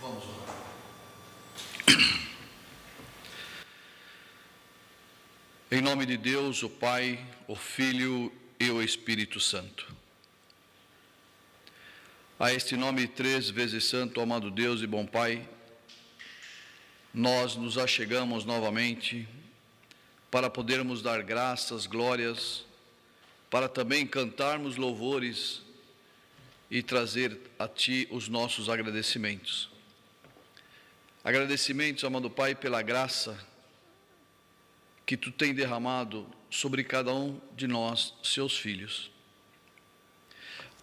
Vamos orar. Em nome de Deus, o Pai, o Filho e o Espírito Santo. A este nome 3 vezes santo, amado Deus e bom Pai, nós nos achegamos novamente para podermos dar graças, glórias, para também cantarmos louvores e trazer a Ti os nossos agradecimentos. Agradecimentos, amado Pai, pela graça que Tu tem derramado sobre cada um de nós, Seus filhos.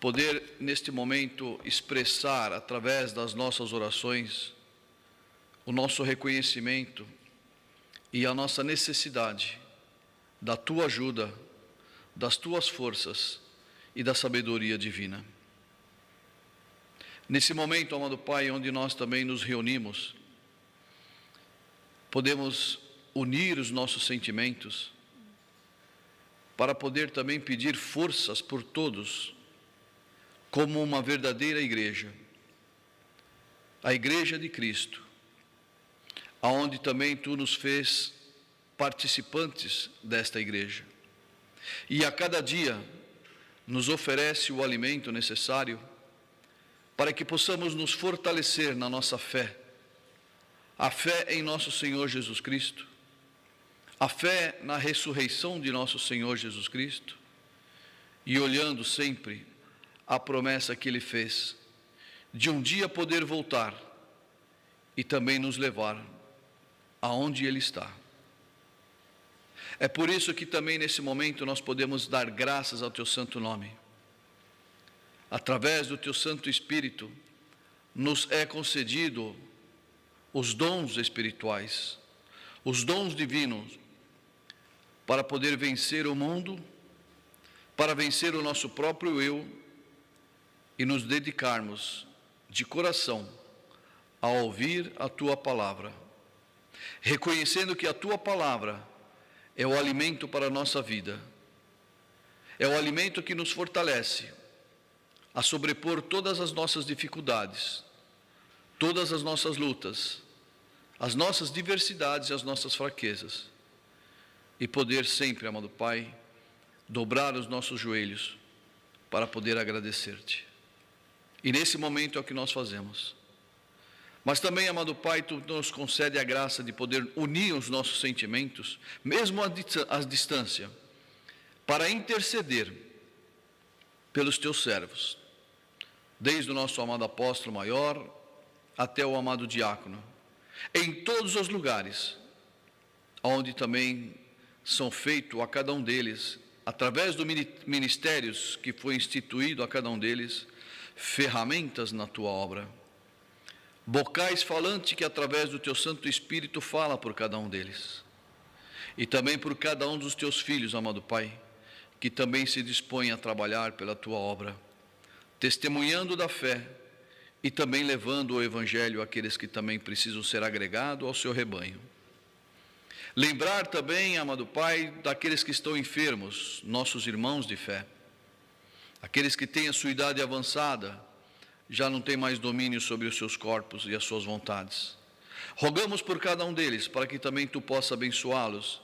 Poder, neste momento, expressar, através das nossas orações, o nosso reconhecimento e a nossa necessidade da Tua ajuda, das Tuas forças e da sabedoria divina. Nesse momento, amado Pai, onde nós também nos reunimos, podemos unir os nossos sentimentos para poder também pedir forças por todos, como uma verdadeira igreja, a Igreja de Cristo, aonde também Tu nos fez participantes desta igreja. E a cada dia nos oferece o alimento necessário para que possamos nos fortalecer na nossa fé, a fé em nosso Senhor Jesus Cristo, a fé na ressurreição de nosso Senhor Jesus Cristo, e olhando sempre a promessa que Ele fez, de um dia poder voltar e também nos levar aonde Ele está. É por isso que também nesse momento nós podemos dar graças ao Teu santo nome. Através do Teu Santo Espírito, nos é concedido os dons espirituais, os dons divinos, para poder vencer o mundo, para vencer o nosso próprio eu e nos dedicarmos de coração a ouvir a Tua palavra, reconhecendo que a Tua palavra é o alimento para a nossa vida, é o alimento que nos fortalece a sobrepor todas as nossas dificuldades, todas as nossas lutas, as nossas diversidades e as nossas fraquezas, e poder sempre, amado Pai, dobrar os nossos joelhos para poder agradecer-Te. E nesse momento é o que nós fazemos. Mas também, amado Pai, Tu nos concede a graça de poder unir os nossos sentimentos, mesmo à distância, para interceder pelos Teus servos, desde o nosso amado apóstolo maior até o amado diácono, em todos os lugares, onde também são feitos a cada um deles, através dos ministérios que foi instituído a cada um deles, ferramentas na Tua obra, bocais falantes que através do Teu Santo Espírito fala por cada um deles, e também por cada um dos Teus filhos, amado Pai, que também se dispõem a trabalhar pela Tua obra, testemunhando da fé e também levando o Evangelho àqueles que também precisam ser agregados ao Seu rebanho. Lembrar também, amado Pai, daqueles que estão enfermos, nossos irmãos de fé, aqueles que têm a sua idade avançada, já não têm mais domínio sobre os seus corpos e as suas vontades. Rogamos por cada um deles, para que também Tu possa abençoá-los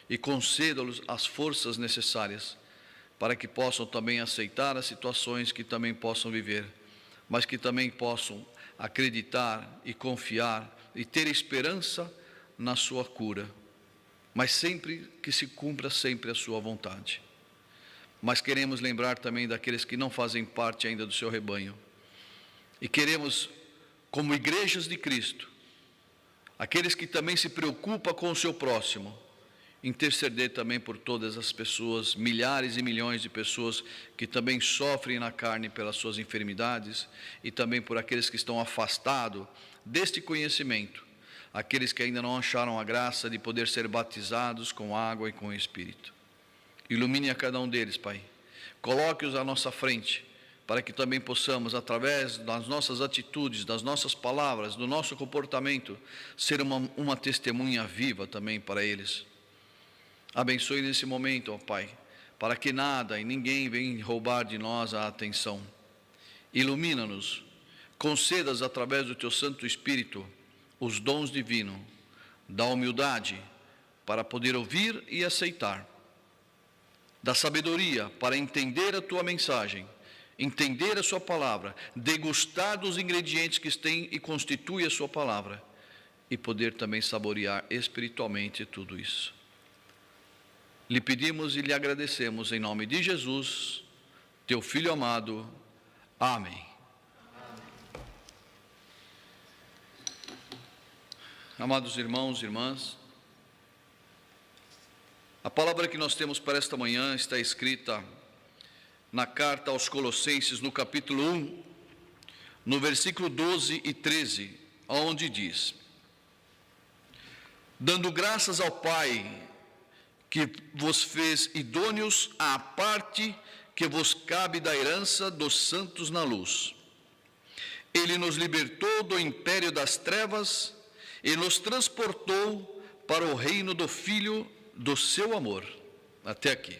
e conceda-los as forças necessárias, para que possam também aceitar as situações que também possam viver, mas que também possam acreditar e confiar e ter esperança na sua cura, mas sempre que se cumpra sempre a Sua vontade. Mas queremos lembrar também daqueles que não fazem parte ainda do Seu rebanho, e queremos, como igrejas de Cristo, aqueles que também se preocupam com o seu próximo, interceder também por todas as pessoas, milhares e milhões de pessoas que também sofrem na carne pelas suas enfermidades, e também por aqueles que estão afastados deste conhecimento, aqueles que ainda não acharam a graça de poder ser batizados com água e com o Espírito. Ilumine a cada um deles, Pai. Coloque-os à nossa frente, para que também possamos, através das nossas atitudes, das nossas palavras, do nosso comportamento, ser uma testemunha viva também para eles. Abençoe nesse momento, ó Pai, para que nada e ninguém venha roubar de nós a atenção. Ilumina-nos concedas através do teu Santo Espírito os dons divinos da humildade para poder ouvir e aceitar, da sabedoria para entender a tua mensagem, entender a sua palavra, degustar dos ingredientes que tem e constitui a sua palavra e poder também saborear espiritualmente tudo isso. Lhe pedimos e lhe agradecemos em nome de Jesus, teu Filho amado. Amém. Amados irmãos e irmãs, a palavra que nós temos para esta manhã está escrita na carta aos Colossenses, no capítulo 1, no versículo 12 e 13, onde diz: dando graças ao Pai, que vos fez idôneos à parte que vos cabe da herança dos santos na luz. Ele nos libertou do império das trevas e nos transportou para o reino do Filho do seu amor. Até aqui.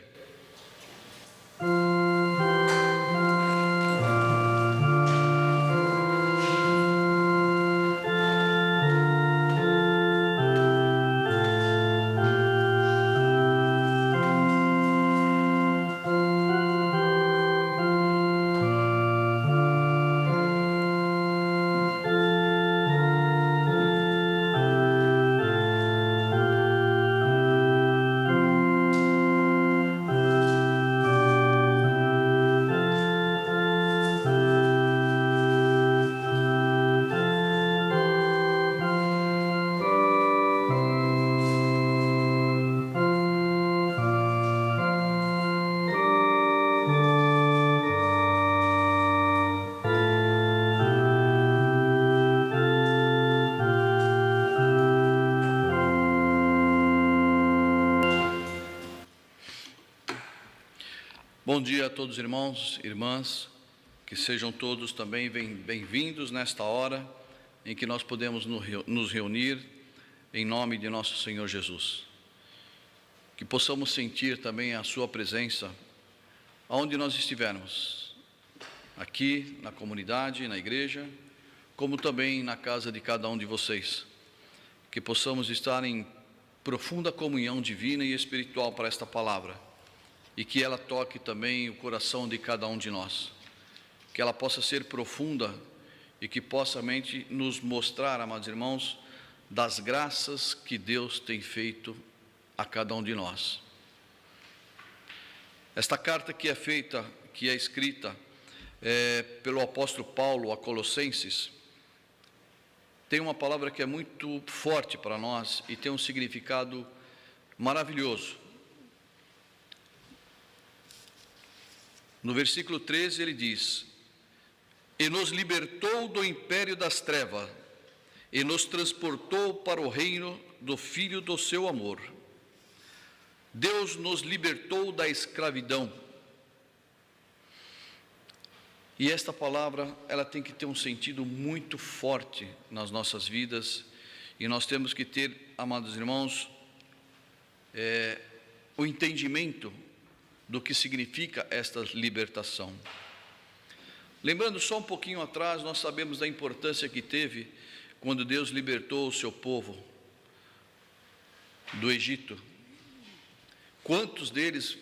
Bom dia a todos, irmãos e irmãs, que sejam todos também bem-vindos nesta hora em que nós podemos nos reunir em nome de nosso Senhor Jesus. Que possamos sentir também a sua presença aonde nós estivermos, aqui na comunidade, na igreja, como também na casa de cada um de vocês. Que possamos estar em profunda comunhão divina e espiritual para esta palavra. E que ela toque também o coração de cada um de nós, que ela possa ser profunda e que possa mente nos mostrar, amados irmãos, das graças que Deus tem feito a cada um de nós. Esta carta que é escrita pelo apóstolo Paulo a Colossenses, tem uma palavra que é muito forte para nós e tem um significado maravilhoso. No versículo 13 ele diz: e nos libertou do império das trevas, e nos transportou para o reino do Filho do seu amor. Deus nos libertou da escravidão. E esta palavra, ela tem que ter um sentido muito forte nas nossas vidas, e nós temos que ter, amados irmãos, o entendimento do que significa esta libertação. Lembrando só um pouquinho atrás, nós sabemos da importância que teve quando Deus libertou o seu povo do Egito. Quantos deles,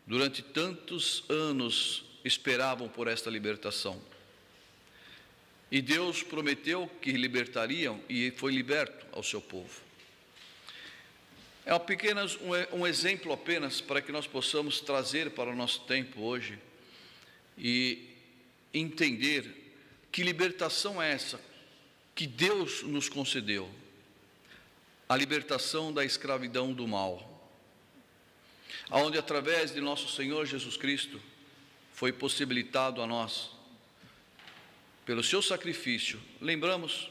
durante tantos anos, esperavam por esta libertação? E Deus prometeu que libertariam e foi liberto ao seu povo. É apenas um exemplo apenas para que nós possamos trazer para o nosso tempo hoje e entender que libertação é essa que Deus nos concedeu, a libertação da escravidão do mal, aonde através de nosso Senhor Jesus Cristo foi possibilitado a nós, pelo seu sacrifício. Lembramos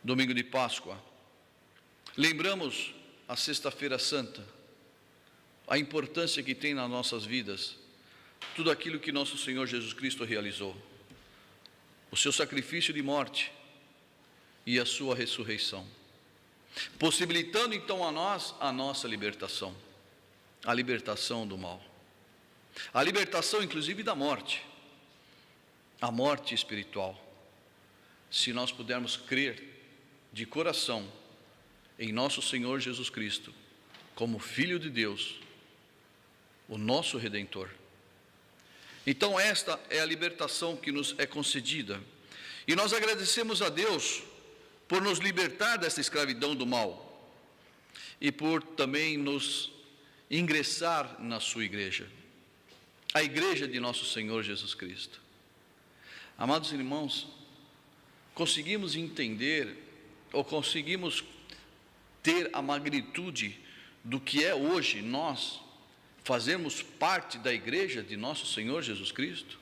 domingo de Páscoa, lembramos a Sexta-feira Santa, a importância que tem nas nossas vidas, tudo aquilo que nosso Senhor Jesus Cristo realizou, o seu sacrifício de morte e a sua ressurreição, possibilitando então a nós a nossa libertação, a libertação do mal, a libertação inclusive da morte, a morte espiritual, se nós pudermos crer de coração em nosso Senhor Jesus Cristo, como Filho de Deus, o nosso Redentor. Então esta é a libertação que nos é concedida, e nós agradecemos a Deus por nos libertar dessa escravidão do mal, e por também nos ingressar na sua igreja, a igreja de nosso Senhor Jesus Cristo. Amados irmãos, conseguimos entender, ou conseguimos ter a magnitude do que é hoje nós fazermos parte da igreja de nosso Senhor Jesus Cristo?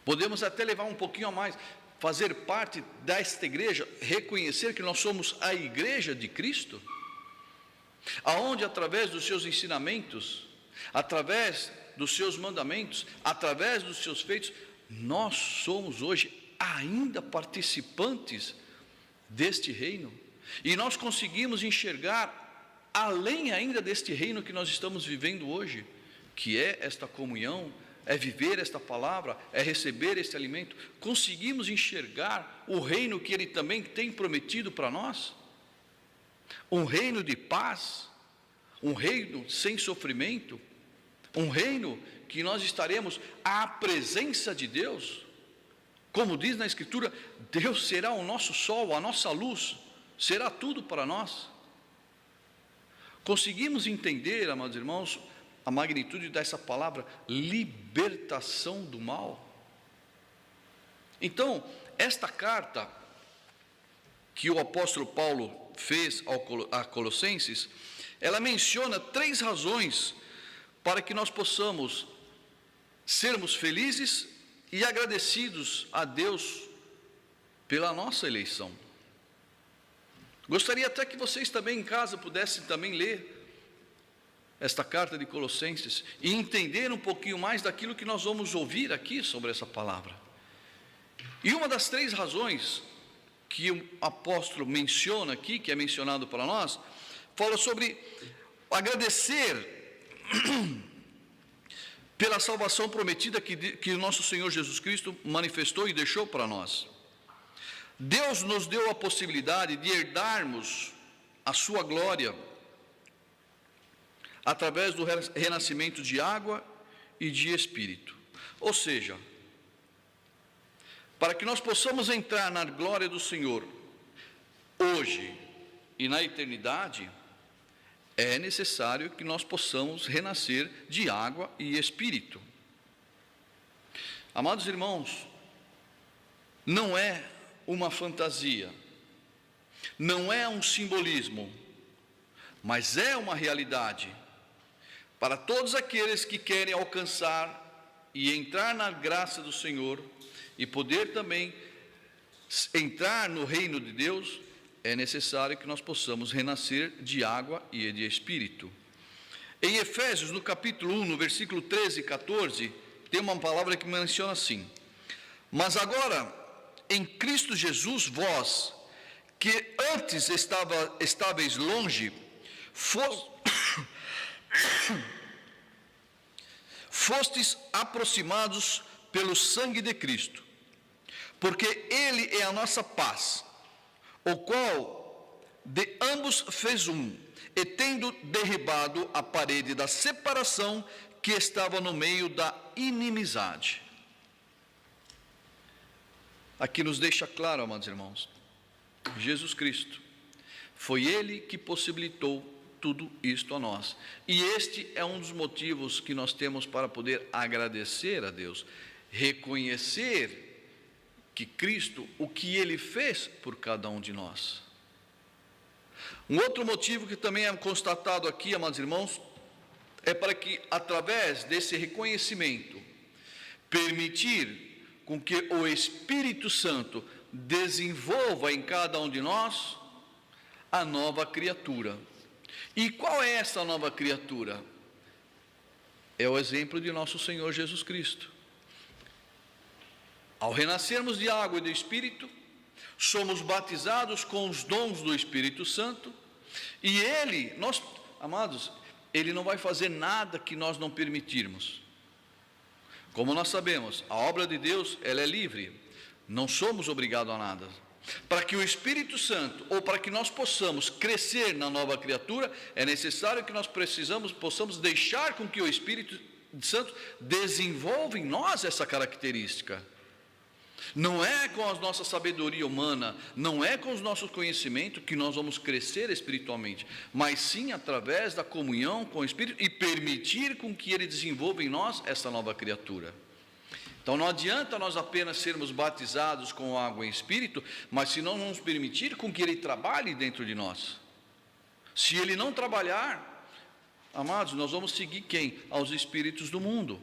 Podemos até levar um pouquinho a mais, fazer parte desta igreja, reconhecer que nós somos a igreja de Cristo, aonde através dos seus ensinamentos, através dos seus mandamentos, através dos seus feitos, nós somos hoje ainda participantes deste reino, e nós conseguimos enxergar além ainda deste reino que nós estamos vivendo hoje, que é esta comunhão, é viver esta palavra, é receber este alimento. Conseguimos enxergar o reino que Ele também tem prometido para nós, um reino de paz, um reino sem sofrimento, um reino que nós estaremos à presença de Deus. Como diz na Escritura, Deus será o nosso sol, a nossa luz, será tudo para nós. Conseguimos entender, amados irmãos, a magnitude dessa palavra, libertação do mal? Então, esta carta que o apóstolo Paulo fez a Colossenses, ela menciona 3 razões para que nós possamos sermos felizes e agradecidos a Deus pela nossa eleição. Gostaria até que vocês também em casa pudessem também ler esta carta de Colossenses e entender um pouquinho mais daquilo que nós vamos ouvir aqui sobre essa palavra. E uma das 3 razões que o apóstolo menciona aqui, que é mencionado para nós, fala sobre agradecer pela salvação prometida que o nosso Senhor Jesus Cristo manifestou e deixou para nós. Deus nos deu a possibilidade de herdarmos a sua glória através do renascimento de água e de espírito. Ou seja, para que nós possamos entrar na glória do Senhor hoje e na eternidade, é necessário que nós possamos renascer de água e espírito. Amados irmãos, não é uma fantasia, não é um simbolismo, mas é uma realidade para todos aqueles que querem alcançar e entrar na graça do Senhor e poder também entrar no reino de Deus. É necessário que nós possamos renascer de água e de espírito. Em Efésios, no capítulo 1, no versículo 13 e 14, tem uma palavra que menciona assim: mas agora, em Cristo Jesus, vós, que antes estáveis longe, fostes aproximados pelo sangue de Cristo, porque Ele é a nossa paz, o qual de ambos fez um, e tendo derribado a parede da separação que estava no meio da inimizade. Aqui nos deixa claro, amados irmãos, Jesus Cristo, foi Ele que possibilitou tudo isto a nós. E este é um dos motivos que nós temos para poder agradecer a Deus, reconhecer que Cristo, o que Ele fez por cada um de nós. Um outro motivo que também é constatado aqui, amados irmãos, é para que através desse reconhecimento, permitir com que o Espírito Santo desenvolva em cada um de nós a nova criatura. E qual é essa nova criatura? É o exemplo de nosso Senhor Jesus Cristo. Ao renascermos de água e do Espírito, somos batizados com os dons do Espírito Santo, e Ele, amados, Ele não vai fazer nada que nós não permitirmos. Como nós sabemos, a obra de Deus, ela é livre, não somos obrigados a nada. Para que o Espírito Santo, ou para que nós possamos crescer na nova criatura, é necessário que nós possamos deixar com que o Espírito Santo desenvolva em nós essa característica. Não é com a nossa sabedoria humana, não é com os nossos conhecimentos que nós vamos crescer espiritualmente, mas sim através da comunhão com o Espírito e permitir com que Ele desenvolva em nós essa nova criatura. Então não adianta nós apenas sermos batizados com água e Espírito, mas se não nos permitir com que Ele trabalhe dentro de nós. Se Ele não trabalhar, amados, nós vamos seguir quem? Aos espíritos do mundo.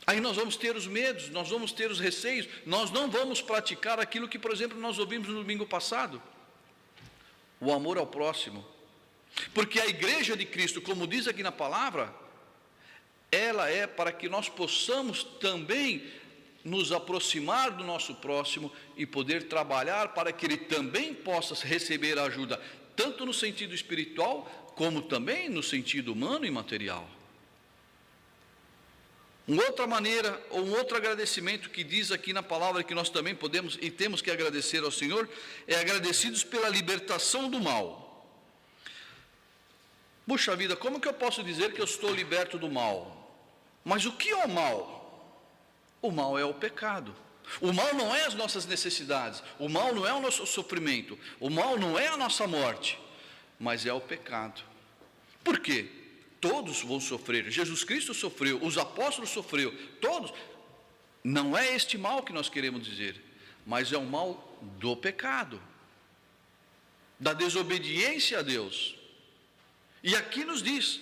Aí nós vamos ter os medos, nós vamos ter os receios, nós não vamos praticar aquilo que, por exemplo, nós ouvimos no domingo passado, o amor ao próximo. Porque a igreja de Cristo, como diz aqui na palavra, ela é para que nós possamos também nos aproximar do nosso próximo e poder trabalhar para que ele também possa receber ajuda, tanto no sentido espiritual, como também no sentido humano e material. Uma outra maneira, ou um outro agradecimento que diz aqui na palavra que nós também podemos e temos que agradecer ao Senhor, é agradecidos pela libertação do mal. Puxa vida, como que eu posso dizer que eu estou liberto do mal? Mas o que é o mal? O mal é o pecado. O mal não é as nossas necessidades, o mal não é o nosso sofrimento, o mal não é a nossa morte, mas é o pecado. Por quê? Todos vão sofrer, Jesus Cristo sofreu, os apóstolos sofreram, todos. Não é este mal que nós queremos dizer, mas é o mal do pecado, da desobediência a Deus. E aqui nos diz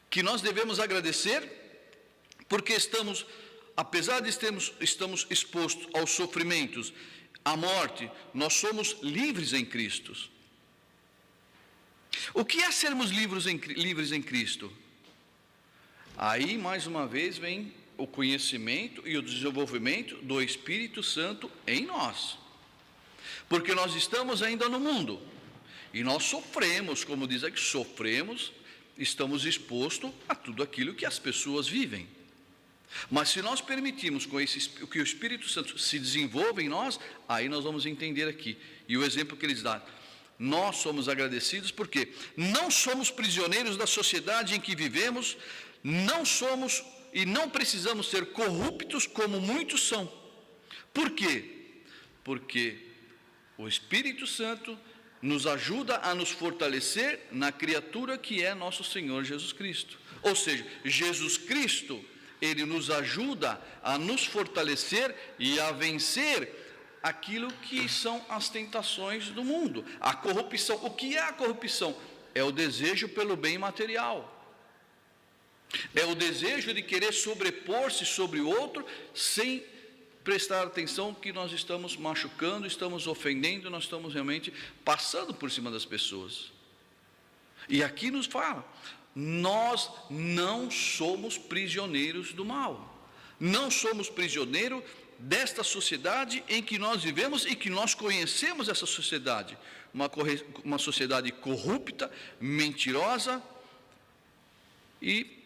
que nós devemos agradecer, porque apesar de estamos expostos aos sofrimentos, à morte, nós somos livres em Cristo. O que é sermos livres em Cristo? Aí, mais uma vez, vem o conhecimento e o desenvolvimento do Espírito Santo em nós. Porque nós estamos ainda no mundo, e nós sofremos, como diz aqui, estamos expostos a tudo aquilo que as pessoas vivem. Mas se nós permitirmos que o Espírito Santo se desenvolva em nós, aí nós vamos entender aqui. E o exemplo que eles dão, nós somos agradecidos porque não somos prisioneiros da sociedade em que vivemos, não somos e não precisamos ser corruptos como muitos são. Por quê? Porque o Espírito Santo nos ajuda a nos fortalecer na criatura que é nosso Senhor Jesus Cristo. Ou seja, Jesus Cristo, Ele nos ajuda a nos fortalecer e a vencer aquilo que são as tentações do mundo, a corrupção. O que é a corrupção? É o desejo pelo bem material, é o desejo de querer sobrepor-se sobre o outro, sem prestar atenção que nós estamos machucando, estamos ofendendo, nós estamos realmente passando por cima das pessoas. E aqui nos fala, nós não somos prisioneiros do mal, não somos prisioneiros desta sociedade em que nós vivemos e que nós conhecemos essa sociedade, uma sociedade corrupta, mentirosa e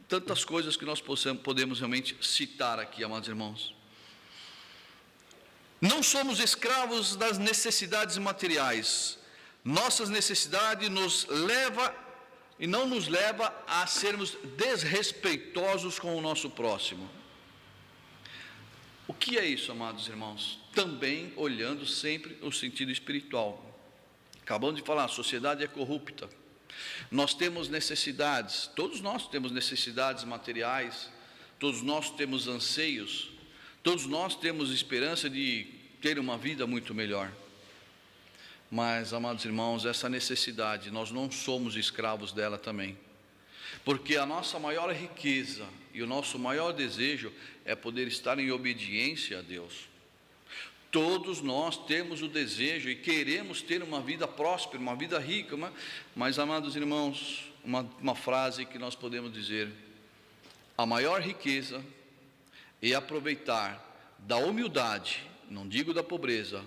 tantas coisas que nós podemos realmente citar aqui, amados irmãos. Não somos escravos das necessidades materiais, nossas necessidades não nos leva a sermos desrespeitosos com o nosso próximo. O que é isso, amados irmãos? Também olhando sempre o sentido espiritual. Acabamos de falar, a sociedade é corrupta. Nós temos necessidades, todos nós temos necessidades materiais, todos nós temos anseios, todos nós temos esperança de ter uma vida muito melhor. Mas, amados irmãos, essa necessidade, nós não somos escravos dela também. Porque a nossa maior riqueza e o nosso maior desejo é poder estar em obediência a Deus. Todos nós temos o desejo e queremos ter uma vida próspera, uma vida rica, mas, amados irmãos, uma frase que nós podemos dizer: a maior riqueza é aproveitar da humildade, não digo da pobreza,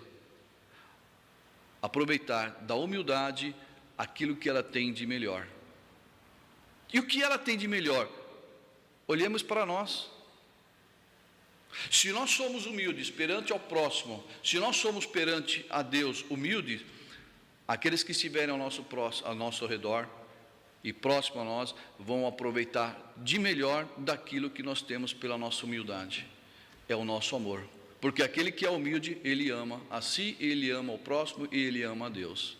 aproveitar da humildade aquilo que ela tem de melhor. E o que ela tem de melhor? olhemos para nós. Se nós somos humildes perante ao próximo, se nós somos perante a Deus humildes, aqueles que estiverem ao nosso redor e próximo a nós vão aproveitar de melhor daquilo que nós temos pela nossa humildade. É o nosso amor. Porque aquele que é humilde, ele ama a si, ele ama o próximo e ele ama a Deus.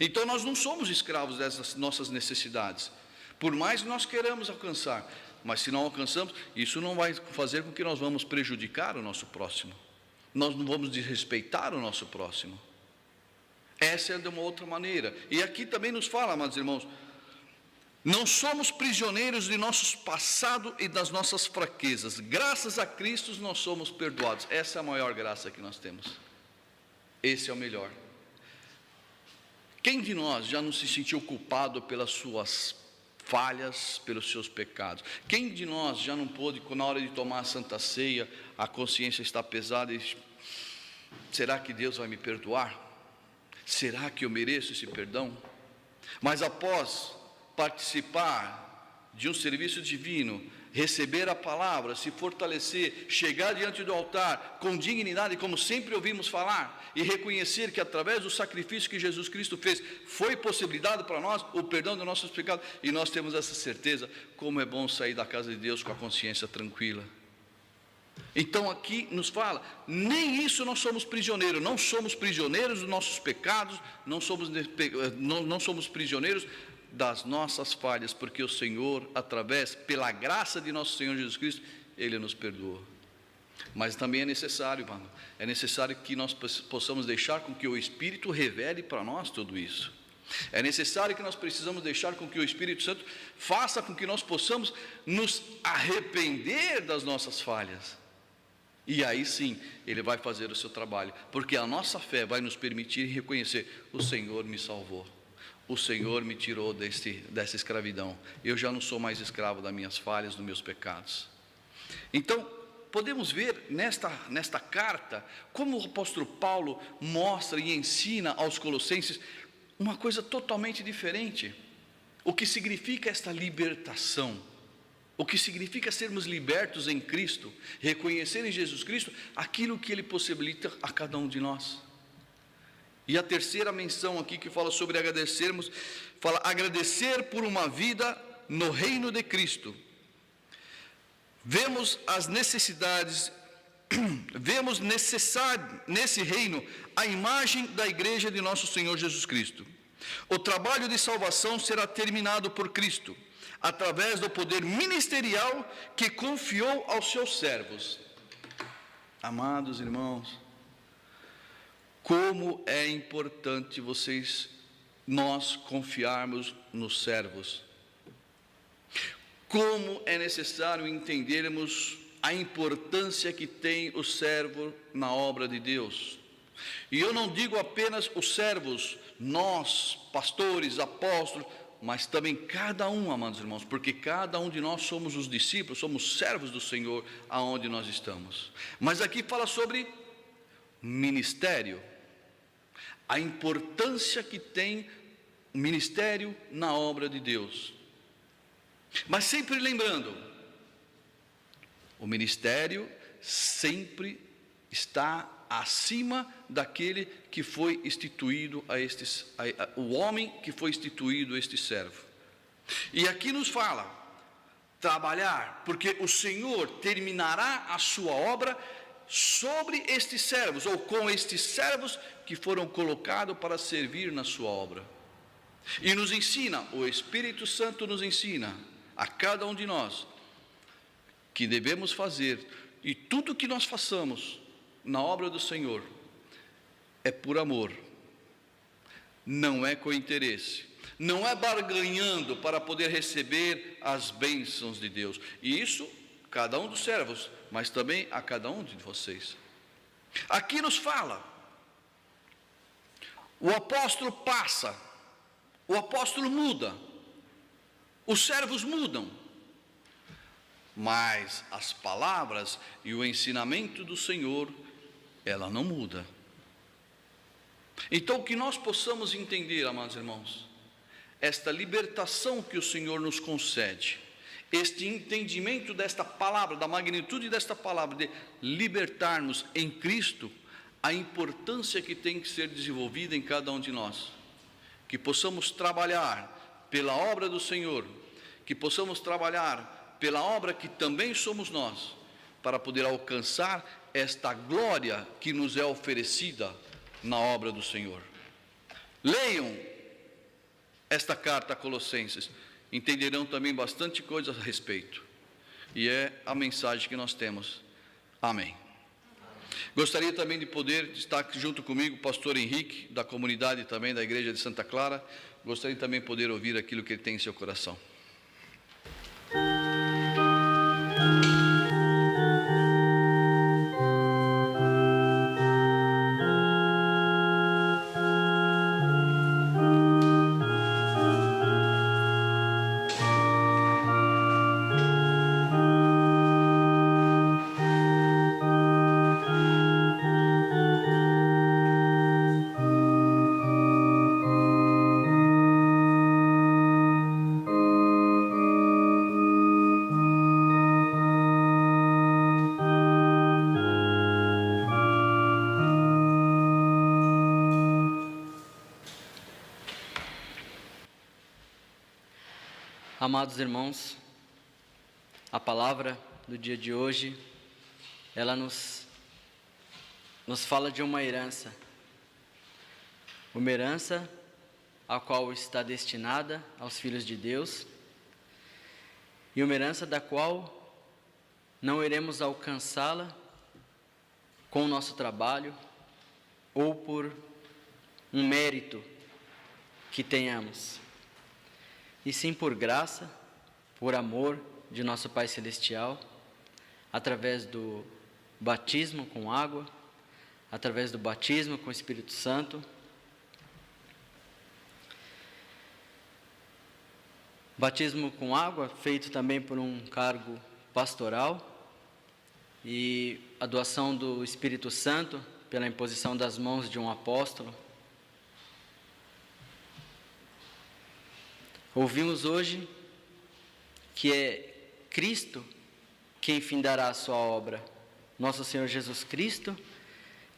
Então nós não somos escravos dessas nossas necessidades. Por mais que nós queiramos alcançar, mas se não alcançamos, isso não vai fazer com que nós vamos prejudicar o nosso próximo. Nós não vamos desrespeitar o nosso próximo. Essa é de uma outra maneira. E aqui também nos fala, amados irmãos, não somos prisioneiros de nosso passado e das nossas fraquezas. Graças a Cristo nós somos perdoados. Essa é a maior graça que nós temos. Esse é o melhor. Quem de nós já não se sentiu culpado pelas suas falhas, pelos seus pecados? Quem de nós já não pôde, na hora de tomar a Santa Ceia, a consciência está pesada e será que Deus vai me perdoar? Será que eu mereço esse perdão? Mas após participar de um serviço divino, receber a palavra, se fortalecer, chegar diante do altar com dignidade, como sempre ouvimos falar, e reconhecer que através do sacrifício que Jesus Cristo fez, foi possibilitado para nós o perdão dos nossos pecados, e nós temos essa certeza. Como é bom sair da casa de Deus com a consciência tranquila. Então aqui nos fala, nem isso nós somos prisioneiros, não somos prisioneiros dos nossos pecados, não somos prisioneiros das nossas falhas, porque o Senhor, pela graça de nosso Senhor Jesus Cristo, Ele nos perdoou. Mas também é necessário, irmão, é necessário que nós possamos deixar com que o Espírito revele para nós tudo isso. É necessário que nós precisamos deixar com que o Espírito Santo faça com que nós possamos nos arrepender das nossas falhas. E aí sim, Ele vai fazer o seu trabalho, porque a nossa fé vai nos permitir reconhecer: o Senhor me salvou. O Senhor me tirou dessa escravidão. Eu já não sou mais escravo das minhas falhas, dos meus pecados. Então, podemos ver nesta carta, como o apóstolo Paulo mostra e ensina aos colossenses uma coisa totalmente diferente. O que significa esta libertação? O que significa sermos libertos em Cristo? Reconhecer em Jesus Cristo aquilo que Ele possibilita a cada um de nós. E a terceira menção aqui que fala sobre agradecermos, fala agradecer por uma vida no reino de Cristo. Vemos as necessidades, vemos necessário nesse reino a imagem da igreja de nosso Senhor Jesus Cristo. O trabalho de salvação será terminado por Cristo, através do poder ministerial que confiou aos seus servos. Amados irmãos, como é importante nós confiarmos nos servos. Como é necessário entendermos a importância que tem o servo na obra de Deus. E eu não digo apenas os servos, nós, pastores, apóstolos, mas também cada um, amados irmãos, porque cada um de nós somos os discípulos, somos servos do Senhor aonde nós estamos. Mas aqui fala sobre ministério. A importância que tem o ministério na obra de Deus. Mas sempre lembrando, o ministério sempre está acima daquele que foi instituído o homem que foi instituído a este servo. E aqui nos fala, trabalhar, porque o Senhor terminará a sua obra sobre estes servos, ou com estes servos que foram colocados para servir na sua obra. E nos ensina, o Espírito Santo nos ensina, a cada um de nós, que devemos fazer, e tudo que nós façamos na obra do Senhor, é por amor, não é com interesse, não é barganhando para poder receber as bênçãos de Deus. E isso, cada um dos servos, mas também a cada um de vocês. Aqui nos fala, o apóstolo passa, o apóstolo muda, os servos mudam, mas as palavras e o ensinamento do Senhor, ela não muda. Então que nós possamos entender, amados irmãos, esta libertação que o Senhor nos concede, este entendimento desta palavra, da magnitude desta palavra, de libertar-nos em Cristo, a importância que tem que ser desenvolvida em cada um de nós. Que possamos trabalhar pela obra do Senhor, que possamos trabalhar pela obra que também somos nós, para poder alcançar esta glória que nos é oferecida na obra do Senhor. Leiam esta carta a Colossenses, entenderão também bastante coisa a respeito, e é a mensagem que nós temos. Amém. Gostaria também de poder estar junto comigo o pastor Henrique, da comunidade também da igreja de Santa Clara. Gostaria também de poder ouvir aquilo que ele tem em seu coração. Amados irmãos, a palavra do dia de hoje, ela nos fala de uma herança a qual está destinada aos filhos de Deus, e uma herança da qual não iremos alcançá-la com o nosso trabalho ou por um mérito que tenhamos, e sim por graça, por amor de nosso Pai Celestial, através do batismo com água, através do batismo com o Espírito Santo. Batismo com água, feito também por um cargo pastoral, e a doação do Espírito Santo pela imposição das mãos de um apóstolo. Ouvimos hoje que é Cristo quem findará a sua obra, nosso Senhor Jesus Cristo,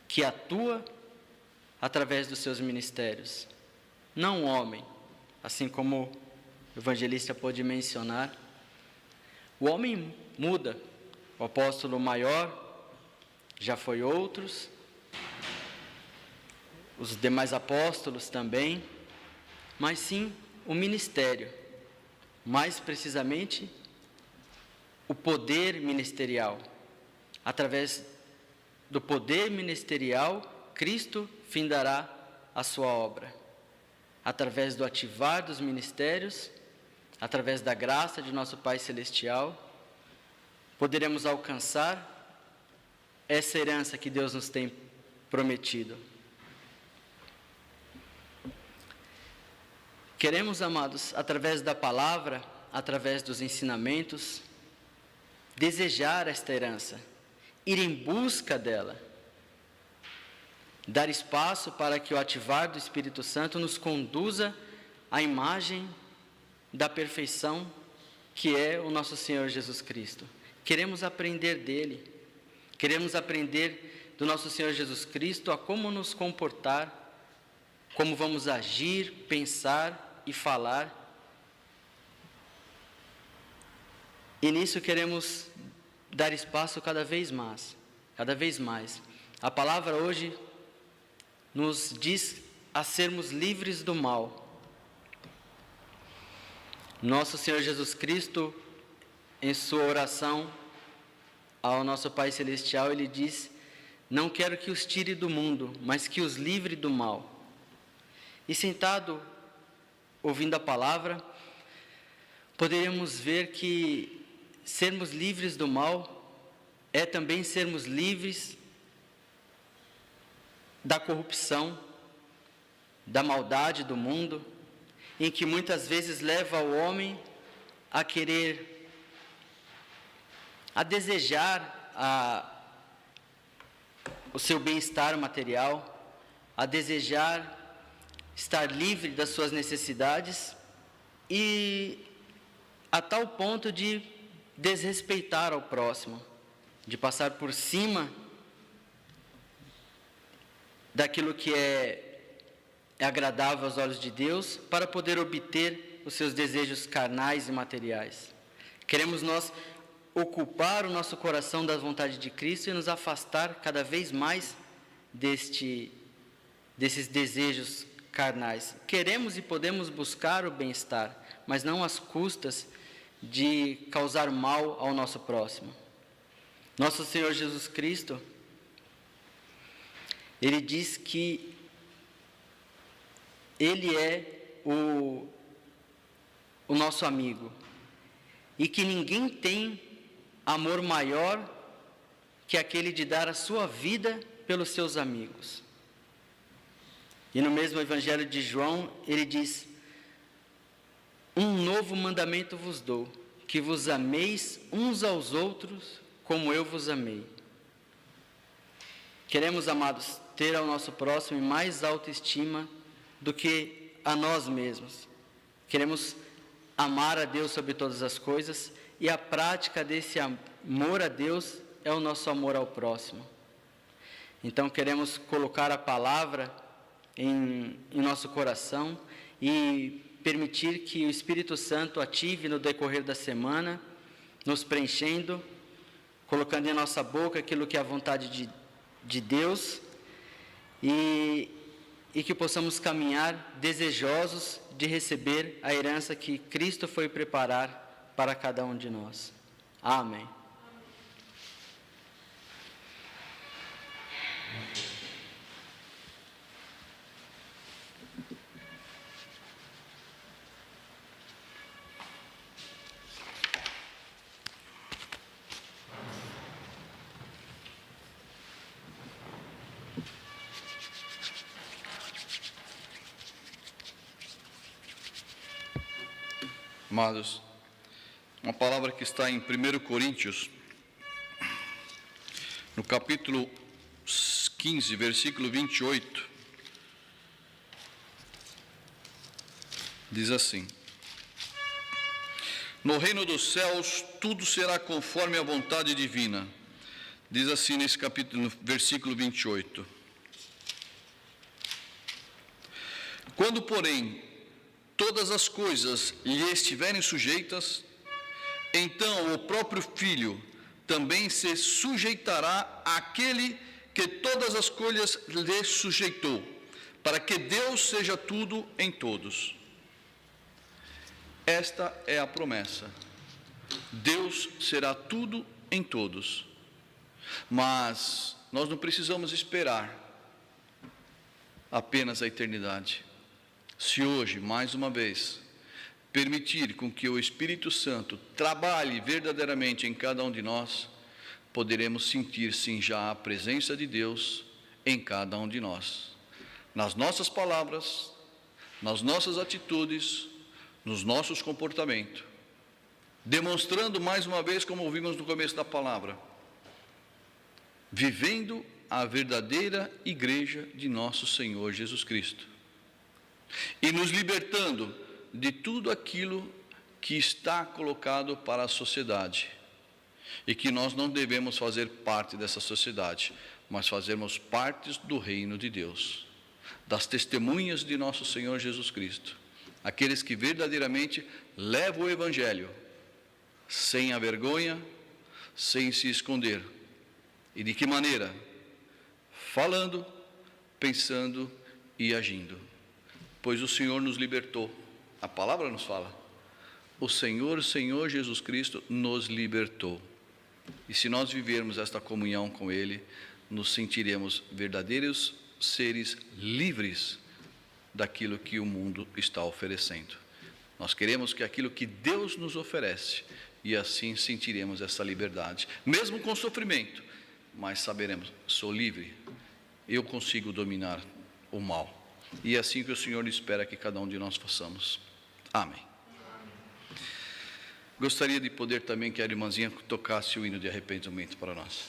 que atua através dos seus ministérios, não o homem, assim como o evangelista pôde mencionar. O homem muda, o apóstolo maior já foi outros, os demais apóstolos também, mas sim o ministério, mais precisamente o poder ministerial. Através do poder ministerial, Cristo findará a sua obra. Através do ativar dos ministérios, através da graça de nosso Pai Celestial, poderemos alcançar essa herança que Deus nos tem prometido. Queremos, amados, através da palavra, através dos ensinamentos, desejar esta herança, ir em busca dela, dar espaço para que o ativar do Espírito Santo nos conduza à imagem da perfeição que é o nosso Senhor Jesus Cristo. Queremos aprender dele, queremos aprender do nosso Senhor Jesus Cristo a como nos comportar, como vamos agir, pensar e falar. E nisso queremos dar espaço cada vez mais. A palavra hoje nos diz a sermos livres do mal. Nosso Senhor Jesus Cristo, em sua oração ao nosso Pai Celestial, ele diz: não quero que os tire do mundo, mas que os livre do mal. E sentado, ouvindo a palavra, poderíamos ver que sermos livres do mal é também sermos livres da corrupção, da maldade do mundo, em que muitas vezes leva o homem a querer, a desejar o seu bem-estar material, a desejar estar livre das suas necessidades e a tal ponto de desrespeitar ao próximo, de passar por cima daquilo que é agradável aos olhos de Deus, para poder obter os seus desejos carnais e materiais. Queremos nós ocupar o nosso coração da vontade de Cristo e nos afastar cada vez mais desses desejos carnais. Queremos e podemos buscar o bem-estar, mas não às custas de causar mal ao nosso próximo. Nosso Senhor Jesus Cristo, Ele diz que Ele é o nosso amigo e que ninguém tem amor maior que aquele de dar a sua vida pelos seus amigos. E no mesmo Evangelho de João, ele diz: um novo mandamento vos dou, que vos ameis uns aos outros como eu vos amei. Queremos, amados, ter ao nosso próximo em mais autoestima do que a nós mesmos. Queremos amar a Deus sobre todas as coisas, e a prática desse amor a Deus é o nosso amor ao próximo. Então queremos colocar a palavra em nosso coração e permitir que o Espírito Santo ative no decorrer da semana, nos preenchendo, colocando em nossa boca aquilo que é a vontade de Deus, e que possamos caminhar desejosos de receber a herança que Cristo foi preparar para cada um de nós. Amém. Amados, uma palavra que está em 1 Coríntios, no capítulo 15, versículo 28, diz assim: no reino dos céus tudo será conforme a vontade divina. Diz assim nesse capítulo, no versículo 28. Quando, porém, todas as coisas lhe estiverem sujeitas, então o próprio Filho também se sujeitará àquele que todas as coisas lhe sujeitou, para que Deus seja tudo em todos. Esta é a promessa. Deus será tudo em todos. Mas nós não precisamos esperar apenas a eternidade. Se hoje, mais uma vez, permitir com que o Espírito Santo trabalhe verdadeiramente em cada um de nós, poderemos sentir sim já a presença de Deus em cada um de nós, nas nossas palavras, nas nossas atitudes, nos nossos comportamentos, demonstrando mais uma vez, como ouvimos no começo da palavra, vivendo a verdadeira igreja de nosso Senhor Jesus Cristo. E nos libertando de tudo aquilo que está colocado para a sociedade, e que nós não devemos fazer parte dessa sociedade, mas fazermos parte do reino de Deus, das testemunhas de nosso Senhor Jesus Cristo, aqueles que verdadeiramente levam o Evangelho, sem a vergonha, sem se esconder. E de que maneira? Falando, pensando e agindo. Pois o Senhor nos libertou. A palavra nos fala. O Senhor Jesus Cristo nos libertou. E se nós vivermos esta comunhão com Ele, nos sentiremos verdadeiros seres livres daquilo que o mundo está oferecendo. Nós queremos que aquilo que Deus nos oferece, e assim sentiremos essa liberdade, mesmo com sofrimento, mas saberemos, sou livre, eu consigo dominar o mal. E é assim que o Senhor espera que cada um de nós façamos. Amém. Gostaria de poder também que a irmãzinha tocasse o hino de arrependimento para nós.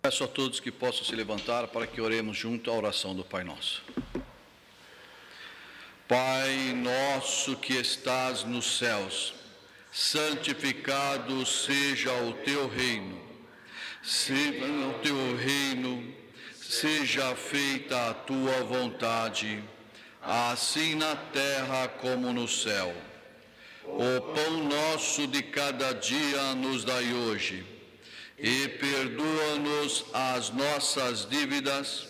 Peço a todos que possam se levantar para que oremos junto à oração do Pai Nosso. Pai nosso que estás nos céus, santificado seja o teu reino. Seja o teu reino, seja feita a tua vontade, assim na terra como no céu. O pão nosso de cada dia nos dai hoje. E perdoa-nos as nossas dívidas,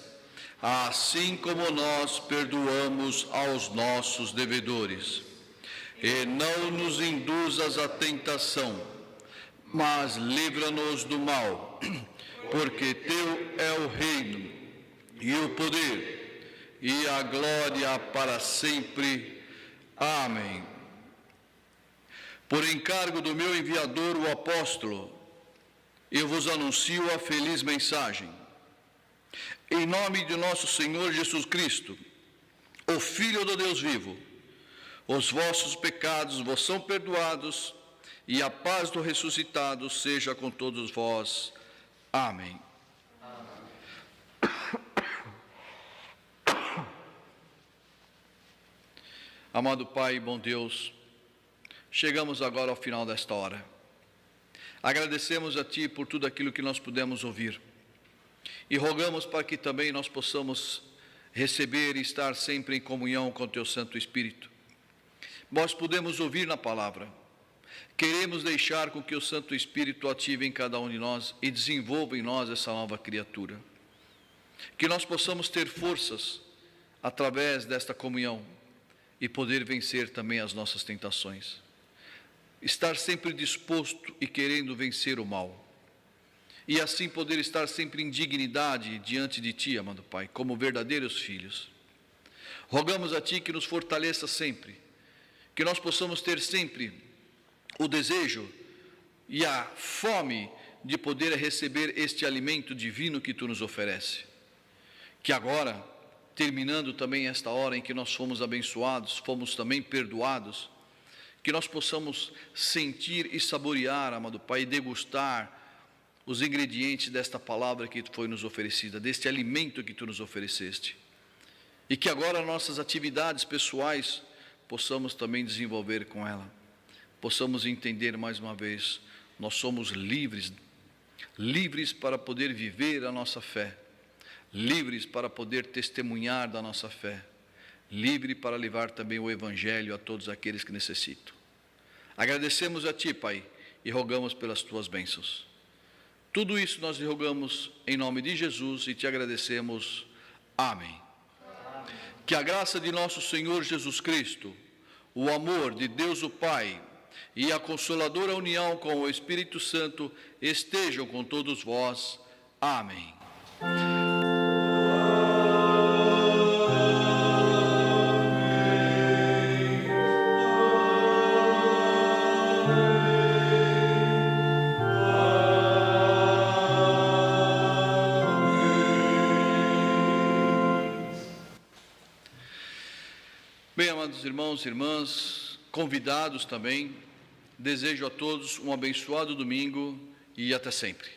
assim como nós perdoamos aos nossos devedores. E não nos induzas à tentação, mas livra-nos do mal, porque teu é o reino, e o poder, e a glória para sempre. Amém. Por encargo do meu enviador, o apóstolo, eu vos anuncio a feliz mensagem. Em nome de nosso Senhor Jesus Cristo, o Filho do Deus vivo, os vossos pecados vos são perdoados e a paz do ressuscitado seja com todos vós. Amém. Amado Pai e bom Deus, chegamos agora ao final desta hora. Agradecemos a Ti por tudo aquilo que nós pudemos ouvir e rogamos para que também nós possamos receber e estar sempre em comunhão com Teu Santo Espírito. Nós podemos ouvir na palavra, queremos deixar com que o Santo Espírito ative em cada um de nós e desenvolva em nós essa nova criatura. Que nós possamos ter forças através desta comunhão e poder vencer também as nossas tentações. Estar sempre disposto e querendo vencer o mal. E assim poder estar sempre em dignidade diante de Ti, amado Pai, como verdadeiros filhos. Rogamos a Ti que nos fortaleça sempre, que nós possamos ter sempre o desejo e a fome de poder receber este alimento divino que Tu nos oferece. Que agora, terminando também esta hora em que nós fomos abençoados, fomos também perdoados, que nós possamos sentir e saborear, amado Pai, e degustar os ingredientes desta palavra que foi nos oferecida, deste alimento que Tu nos ofereceste. E que agora nossas atividades pessoais possamos também desenvolver com ela. Possamos entender mais uma vez, nós somos livres, livres para poder viver a nossa fé, livres para poder testemunhar da nossa fé, livre para levar também o Evangelho a todos aqueles que necessitam. Agradecemos a Ti, Pai, e rogamos pelas Tuas bênçãos. Tudo isso nós lhe rogamos em nome de Jesus e Te agradecemos. Amém. Que a graça de nosso Senhor Jesus Cristo, o amor de Deus o Pai e a consoladora união com o Espírito Santo estejam com todos vós. Amém. Bem, amados irmãos e irmãs, convidados também, desejo a todos um abençoado domingo e até sempre.